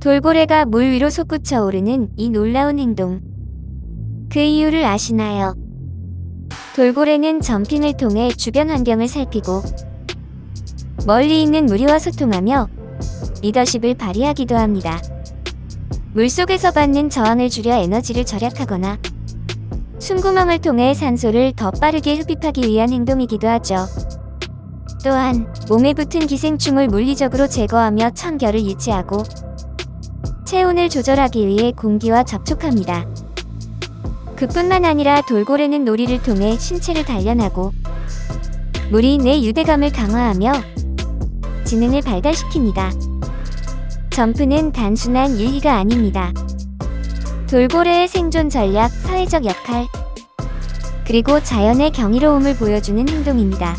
돌고래가 물 위로 솟구쳐 오르는 이 놀라운 행동. 그 이유를 아시나요? 돌고래는 점핑을 통해 주변 환경을 살피고 멀리 있는 무리와 소통하며 리더십을 발휘하기도 합니다. 물속에서 받는 저항을 줄여 에너지를 절약하거나 숨구멍을 통해 산소를 더 빠르게 흡입하기 위한 행동이기도 하죠. 또한 몸에 붙은 기생충을 물리적으로 제거하며 청결을 유지하고 체온을 조절하기 위해 공기와 접촉합니다. 그뿐만 아니라 돌고래는 놀이를 통해 신체를 단련하고 무리 내 유대감을 강화하며 지능을 발달시킵니다. 점프는 단순한 유희가 아닙니다. 돌고래의 생존 전략, 사회적 역할, 그리고 자연의 경이로움을 보여주는 행동입니다.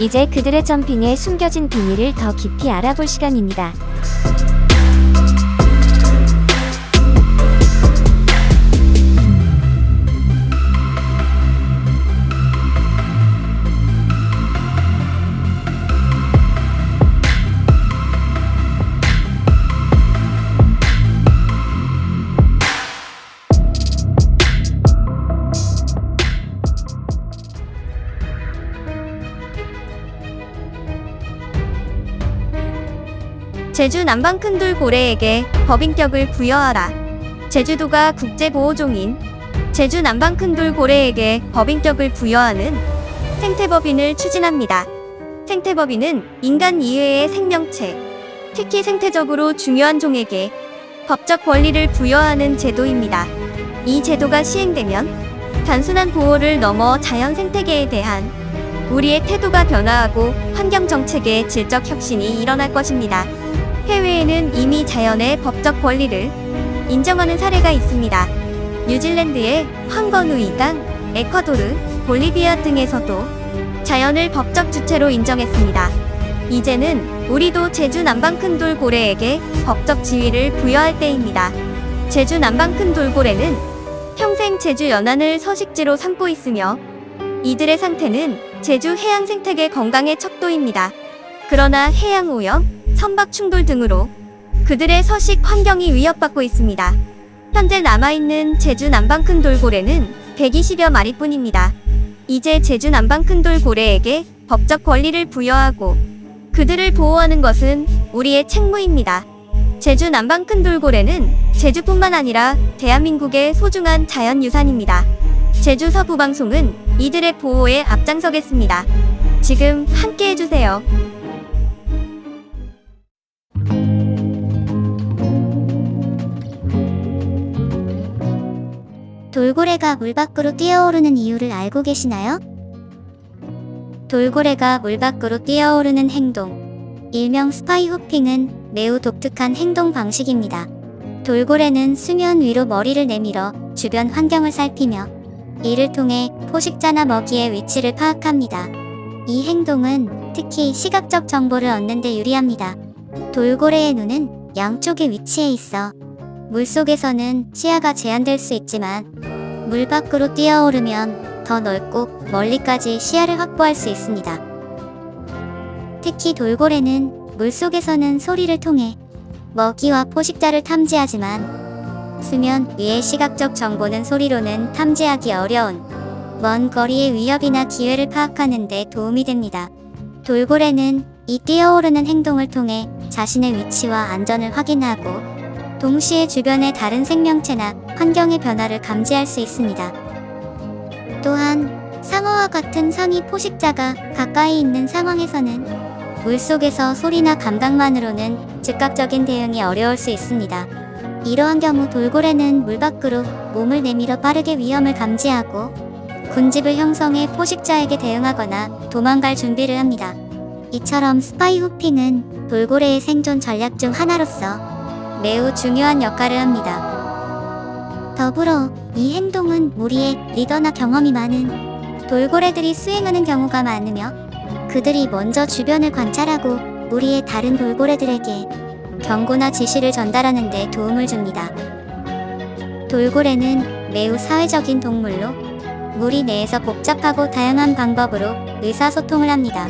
이제 그들의 점핑에 숨겨진 비밀을 더 깊이 알아볼 시간입니다. 제주 남방 큰돌고래에게 법인격을 부여하라. 제주도가 국제보호종인 제주 남방 큰돌고래에게 법인격을 부여하는 생태법인을 추진합니다. 생태법인은 인간 이외의 생명체, 특히 생태적으로 중요한 종에게 법적 권리를 부여하는 제도입니다. 이 제도가 시행되면 단순한 보호를 넘어 자연 생태계에 대한 우리의 태도가 변화하고 환경 정책의 질적 혁신이 일어날 것입니다. 해외에는 이미 자연의 법적 권리를 인정하는 사례가 있습니다. 뉴질랜드의 황건우이 강, 에콰도르, 볼리비아 등에서도 자연을 법적 주체로 인정했습니다. 이제는 우리도 제주 남방 큰돌고래에게 법적 지위를 부여할 때입니다. 제주 남방 큰돌고래는 평생 제주 연안을 서식지로 삼고 있으며 이들의 상태는 제주 해양 생태계 건강의 척도입니다. 그러나 해양 오염, 선박 충돌 등으로 그들의 서식 환경이 위협받고 있습니다. 현재 남아있는 제주 남방 큰돌고래는 120여 마리뿐입니다. 이제 제주 남방 큰돌고래에게 법적 권리를 부여하고 그들을 보호하는 것은 우리의 책무입니다. 제주 남방 큰돌고래는 제주뿐만 아니라 대한민국의 소중한 자연유산입니다. 제주 서부방송은 이들의 보호에 앞장서겠습니다. 지금 함께 해주세요. 돌고래가 물 밖으로 뛰어오르는 이유를 알고 계시나요? 돌고래가 물 밖으로 뛰어오르는 행동, 일명 스파이후핑은 매우 독특한 행동 방식입니다. 돌고래는 수면 위로 머리를 내밀어 주변 환경을 살피며 이를 통해 포식자나 먹이의 위치를 파악합니다. 이 행동은 특히 시각적 정보를 얻는 데 유리합니다. 돌고래의 눈은 양쪽에 위치해 있어 물속에서는 시야가 제한될 수 있지만 물 밖으로 뛰어오르면 더 넓고 멀리까지 시야를 확보할 수 있습니다. 특히 돌고래는 물속에서는 소리를 통해 먹이와 포식자를 탐지하지만 수면 위의 시각적 정보는 소리로는 탐지하기 어려운 먼 거리의 위협이나 기회를 파악하는 데 도움이 됩니다. 돌고래는 이 뛰어오르는 행동을 통해 자신의 위치와 안전을 확인하고 동시에 주변의 다른 생명체나 환경의 변화를 감지할 수 있습니다. 또한 상어와 같은 상위 포식자가 가까이 있는 상황에서는 물속에서 소리나 감각만으로는 즉각적인 대응이 어려울 수 있습니다. 이러한 경우 돌고래는 물 밖으로 몸을 내밀어 빠르게 위험을 감지하고 군집을 형성해 포식자에게 대응하거나 도망갈 준비를 합니다. 이처럼 스파이후핑은 돌고래의 생존 전략 중 하나로서 매우 중요한 역할을 합니다. 더불어 이 행동은 무리의 리더나 경험이 많은 돌고래들이 수행하는 경우가 많으며 그들이 먼저 주변을 관찰하고 무리의 다른 돌고래들에게 경고나 지시를 전달하는 데 도움을 줍니다. 돌고래는 매우 사회적인 동물로 무리 내에서 복잡하고 다양한 방법으로 의사소통을 합니다.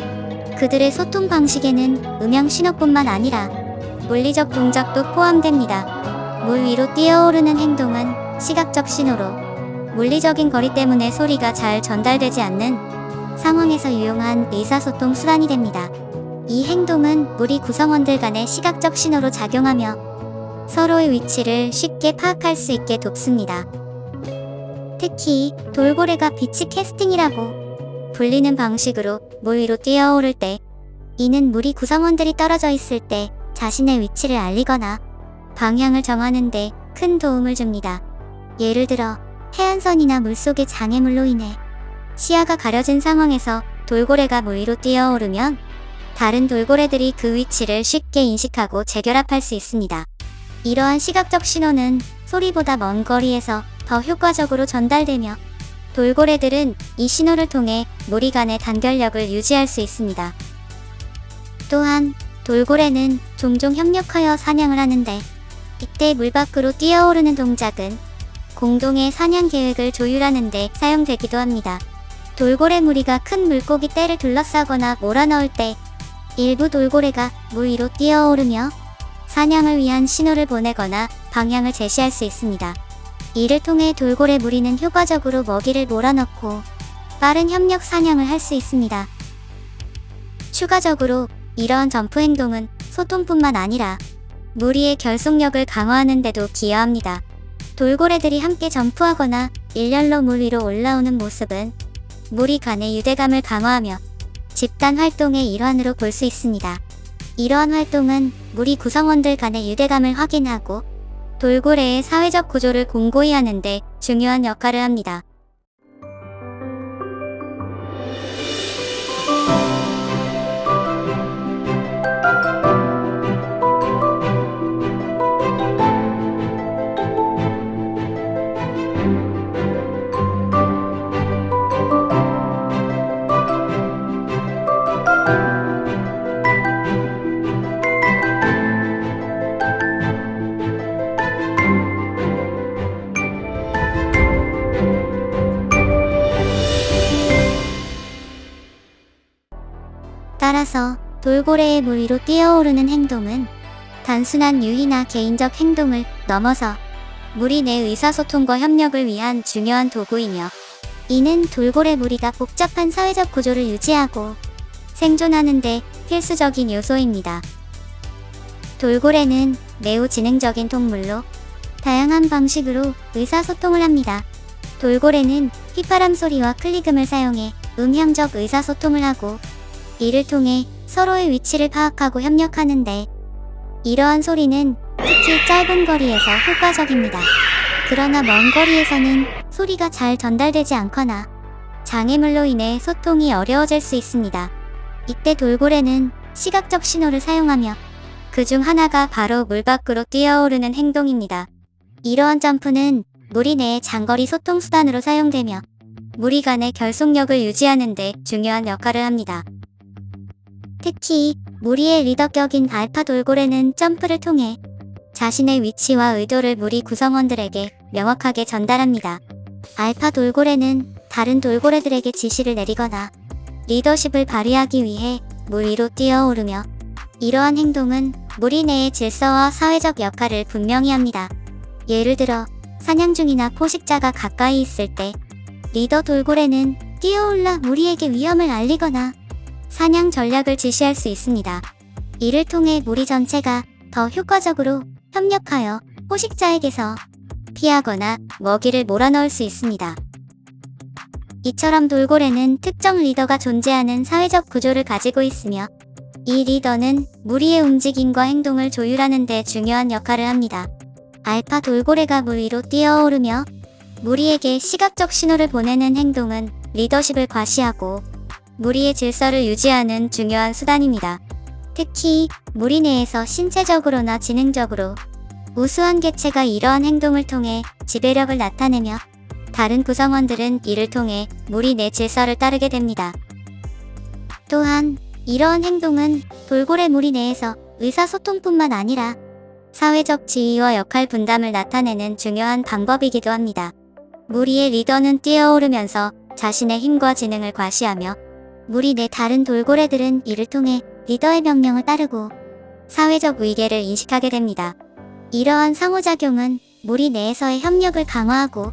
그들의 소통 방식에는 음향 신호뿐만 아니라 물리적 동작도 포함됩니다. 물 위로 뛰어오르는 행동은 시각적 신호로 물리적인 거리 때문에 소리가 잘 전달되지 않는 상황에서 유용한 의사소통 수단이 됩니다. 이 행동은 무리 구성원들 간의 시각적 신호로 작용하며 서로의 위치를 쉽게 파악할 수 있게 돕습니다. 특히 돌고래가 비치 캐스팅이라고 불리는 방식으로 물 위로 뛰어오를 때, 이는 무리 구성원들이 떨어져 있을 때 자신의 위치를 알리거나 방향을 정하는 데 큰 도움을 줍니다. 예를 들어 해안선이나 물속의 장애물로 인해 시야가 가려진 상황에서 돌고래가 물 위로 뛰어오르면 다른 돌고래들이 그 위치를 쉽게 인식하고 재결합할 수 있습니다. 이러한 시각적 신호는 소리보다 먼 거리에서 더 효과적으로 전달되며 돌고래들은 이 신호를 통해 무리 간의 단결력을 유지할 수 있습니다. 또한 돌고래는 종종 협력하여 사냥을 하는데, 이때 물 밖으로 뛰어오르는 동작은 공동의 사냥 계획을 조율하는 데 사용되기도 합니다. 돌고래 무리가 큰 물고기 떼를 둘러싸거나 몰아넣을 때 일부 돌고래가 물 위로 뛰어오르며 사냥을 위한 신호를 보내거나 방향을 제시할 수 있습니다. 이를 통해 돌고래 무리는 효과적으로 먹이를 몰아넣고 빠른 협력 사냥을 할 수 있습니다. 추가적으로 이러한 점프 행동은 소통뿐만 아니라 무리의 결속력을 강화하는 데도 기여합니다. 돌고래들이 함께 점프하거나 일렬로 물 위로 올라오는 모습은 무리 간의 유대감을 강화하며 집단 활동의 일환으로 볼 수 있습니다. 이러한 활동은 무리 구성원들 간의 유대감을 확인하고 돌고래의 사회적 구조를 공고히 하는 데 중요한 역할을 합니다. 따라서 돌고래의 물 위로 뛰어오르는 행동은 단순한 유희나 개인적 행동을 넘어서 무리 내 의사소통과 협력을 위한 중요한 도구이며, 이는 돌고래 무리가 복잡한 사회적 구조를 유지하고 생존하는 데 필수적인 요소입니다. 돌고래는 매우 지능적인 동물로 다양한 방식으로 의사소통을 합니다. 돌고래는 휘파람 소리와 클리금을 사용해 음향적 의사소통을 하고, 이를 통해 서로의 위치를 파악하고 협력하는데, 이러한 소리는 특히 짧은 거리에서 효과적입니다. 그러나 먼 거리에서는 소리가 잘 전달되지 않거나 장애물로 인해 소통이 어려워질 수 있습니다. 이때 돌고래는 시각적 신호를 사용하며 그 중 하나가 바로 물 밖으로 뛰어오르는 행동입니다. 이러한 점프는 무리 내의 장거리 소통 수단으로 사용되며 무리 간의 결속력을 유지하는 데 중요한 역할을 합니다. 특히 무리의 리더격인 알파 돌고래는 점프를 통해 자신의 위치와 의도를 무리 구성원들에게 명확하게 전달합니다. 알파 돌고래는 다른 돌고래들에게 지시를 내리거나 리더십을 발휘하기 위해 물 위로 뛰어오르며, 이러한 행동은 무리 내의 질서와 사회적 역할을 분명히 합니다. 예를 들어 사냥 중이나 포식자가 가까이 있을 때 리더 돌고래는 뛰어올라 무리에게 위험을 알리거나 사냥 전략을 지시할 수 있습니다. 이를 통해 무리 전체가 더 효과적으로 협력하여 포식자에게서 피하거나 먹이를 몰아넣을 수 있습니다. 이처럼 돌고래는 특정 리더가 존재하는 사회적 구조를 가지고 있으며, 이 리더는 무리의 움직임과 행동을 조율하는 데 중요한 역할을 합니다. 알파 돌고래가 물 위로 뛰어오르며 무리에게 시각적 신호를 보내는 행동은 리더십을 과시하고 무리의 질서를 유지하는 중요한 수단입니다. 특히 무리 내에서 신체적으로나 지능적으로 우수한 개체가 이러한 행동을 통해 지배력을 나타내며, 다른 구성원들은 이를 통해 무리 내 질서를 따르게 됩니다. 또한 이러한 행동은 돌고래 무리 내에서 의사소통뿐만 아니라 사회적 지위와 역할 분담을 나타내는 중요한 방법이기도 합니다. 무리의 리더는 뛰어오르면서 자신의 힘과 지능을 과시하며, 무리 내 다른 돌고래들은 이를 통해 리더의 명령을 따르고 사회적 위계를 인식하게 됩니다. 이러한 상호작용은 무리 내에서의 협력을 강화하고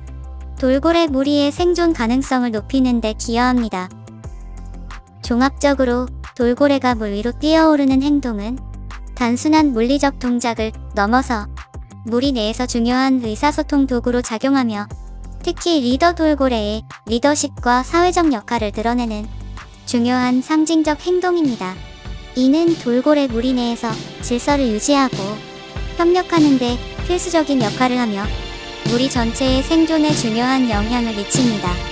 돌고래 무리의 생존 가능성을 높이는 데 기여합니다. 종합적으로 돌고래가 물 위로 뛰어오르는 행동은 단순한 물리적 동작을 넘어서 무리 내에서 중요한 의사소통 도구로 작용하며 특히 리더 돌고래의 리더십과 사회적 역할을 드러내는 중요한 상징적 행동입니다. 이는 돌고래 무리 내에서 질서를 유지하고 협력하는 데 필수적인 역할을 하며 무리 전체의 생존에 중요한 영향을 미칩니다.